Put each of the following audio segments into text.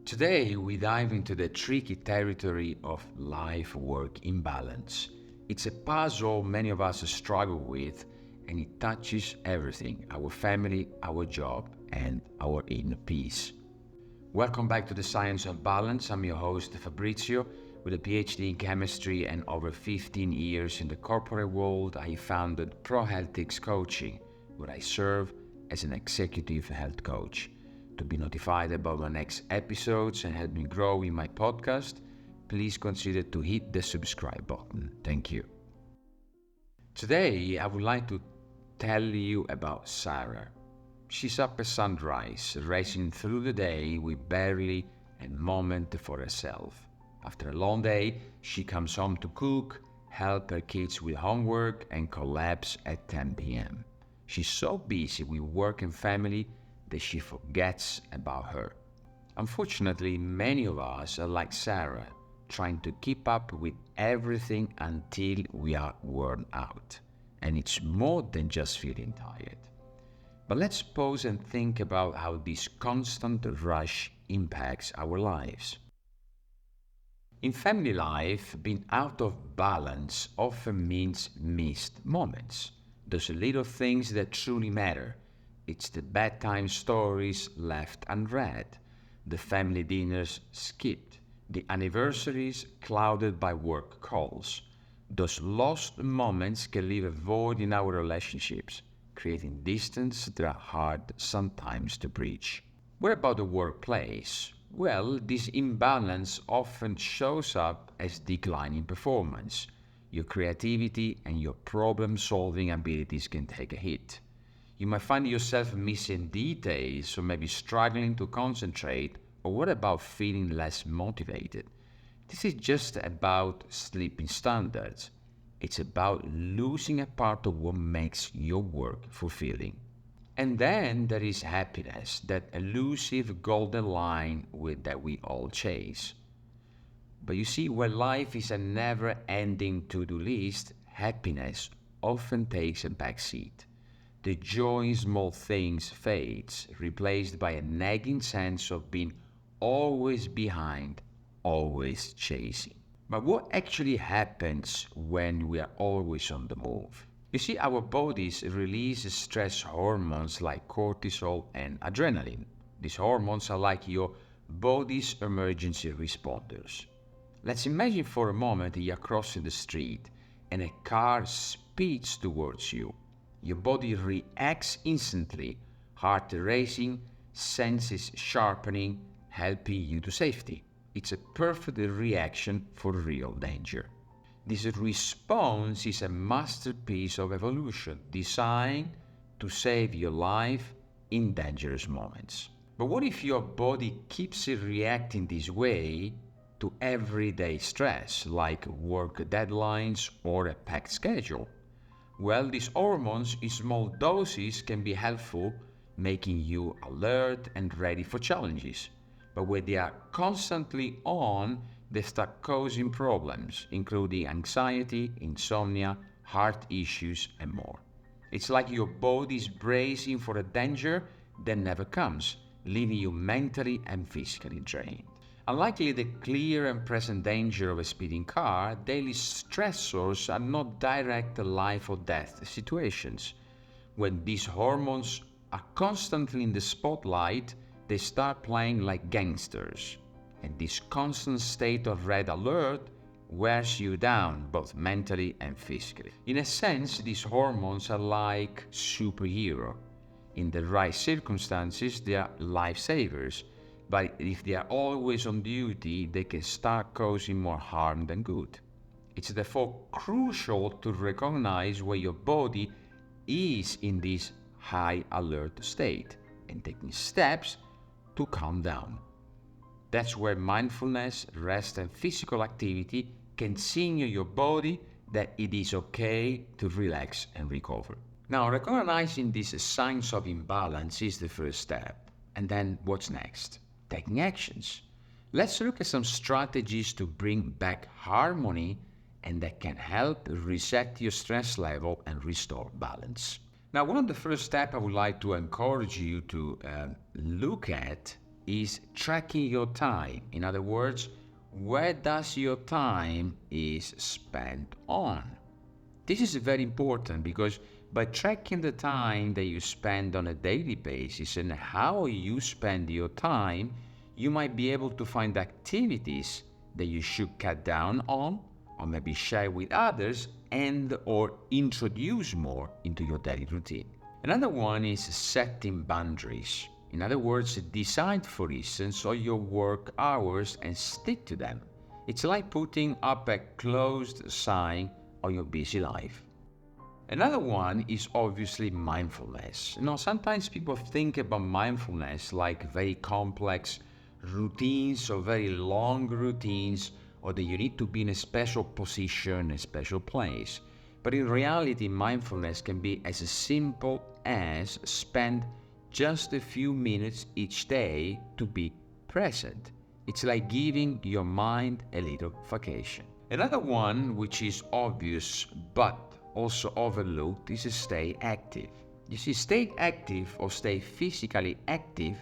Today, we dive into the tricky territory of life-work imbalance. It's a puzzle many of us struggle with, and it touches everything: our family, our job, and our inner peace. Welcome back to the Science of Balance. I'm your host, Fabrizio. With a PhD in chemistry and over 15 years in the corporate world, I founded ProHealthX Coaching, where I serve as an executive health coach. To be notified about my next episodes and help me grow in my podcast, please consider to hit the subscribe button. Thank you. Today, I would like to tell you about Sarah. She's up at sunrise, racing through the day with barely a moment for herself. After a long day, she comes home to cook, help her kids with homework, and collapse at 10 p.m. She's so busy with work and family that she forgets about her. Unfortunately, many of us are like Sarah, trying to keep up with everything until we are worn out. And it's more than just feeling tired. But let's pause and think about how this constant rush impacts our lives. In family life, being out of balance often means missed moments. Those little things that truly matter. It's the bedtime stories left unread, the family dinners skipped, the anniversaries clouded by work calls. Those lost moments can leave a void in our relationships, creating distance that are hard sometimes to bridge. What about the workplace? Well, this imbalance often shows up as declining performance. Your creativity and your problem-solving abilities can take a hit. You might find yourself missing details or maybe struggling to concentrate, or what about feeling less motivated? This is just about sleeping standards. It's about losing a part of what makes your work fulfilling. And then there is happiness, that elusive golden line that we all chase. But you see, when life is a never-ending to-do list, happiness often takes a backseat. The joy in small things fades, replaced by a nagging sense of being always behind, always chasing. But what actually happens when we are always on the move? You see, our bodies release stress hormones like cortisol and adrenaline. These hormones are like your body's emergency responders. Let's imagine for a moment that you're crossing the street and a car speeds towards you. Your body reacts instantly, heart racing, senses sharpening, helping you to safety. It's a perfect reaction for real danger. This response is a masterpiece of evolution, designed to save your life in dangerous moments. But what if your body keeps reacting this way to everyday stress, like work deadlines or a packed schedule? Well, these hormones in small doses can be helpful, making you alert and ready for challenges. But when they are constantly on, they start causing problems, including anxiety, insomnia, heart issues, and more. It's like your body is bracing for a danger that never comes, leaving you mentally and physically drained. Unlike the clear and present danger of a speeding car, daily stressors are not direct life or death situations. When these hormones are constantly in the spotlight, they start playing like gangsters. And this constant state of red alert wears you down, both mentally and physically. In a sense, these hormones are like superheroes. In the right circumstances, they are lifesavers. But if they are always on duty, they can start causing more harm than good. It's therefore crucial to recognize where your body is in this high alert state and taking steps to calm down. That's where mindfulness, rest, and physical activity can signal your body that it is okay to relax and recover. Now, recognizing these signs of imbalance is the first step. And then what's next? Taking actions. Let's look at some strategies to bring back harmony and that can help reset your stress level and restore balance. Now, one of the first steps I would like to encourage you to look at is tracking your time. In other words, where does your time is spent on? This is very important because by tracking the time that you spend on a daily basis and how you spend your time, you might be able to find activities that you should cut down on or maybe share with others and or introduce more into your daily routine. Another one is setting boundaries. In other words, decide for instance on your work hours and stick to them. It's like putting up a closed sign on your busy life. Another one is obviously mindfulness. Sometimes people think about mindfulness like very complex routines or very long routines, or that you need to be in a special position, a special place. But in reality, mindfulness can be as simple as spend just a few minutes each day to be present. It's like giving your mind a little vacation. Another one, which is obvious but also overlooked, is stay active. You see, stay active or stay physically active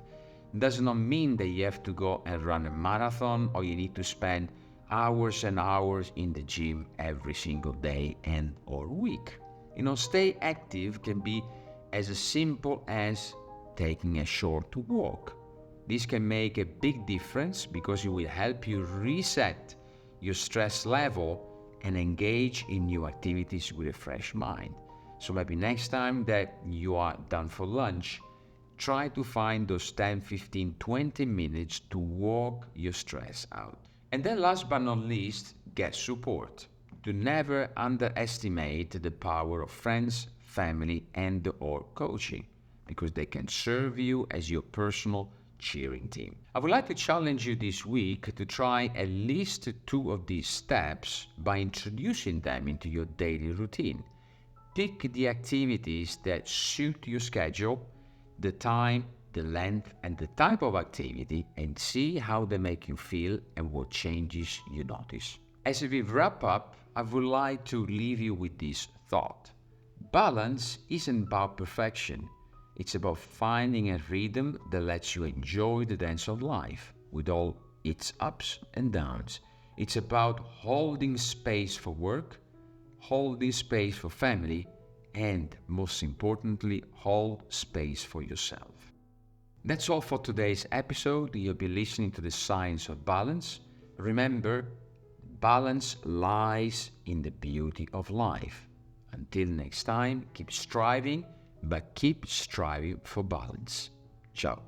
does not mean that you have to go and run a marathon or you need to spend hours and hours in the gym every single day and or week. Stay active can be as simple as taking a short walk. This can make a big difference because it will help you reset your stress level and engage in new activities with a fresh mind. So maybe next time that you are done for lunch, try to find those 10, 15, 20 minutes to walk your stress out. And then last but not least, get support. Do never underestimate the power of friends, family, and or coaching, because they can serve you as your personal cheering team. I would like to challenge you this week to try at least 2 of these steps by introducing them into your daily routine. Pick the activities that suit your schedule, the time, the length, and the type of activity, and see how they make you feel and what changes you notice. As we wrap up, I would like to leave you with this thought. Balance isn't about perfection. It's about finding a rhythm that lets you enjoy the dance of life with all its ups and downs. It's about holding space for work, holding space for family, and most importantly, hold space for yourself. That's all for today's episode. You'll be listening to the Science of Balance. Remember, balance lies in the beauty of life. Until next time, keep striving, but keep striving for balance. Ciao.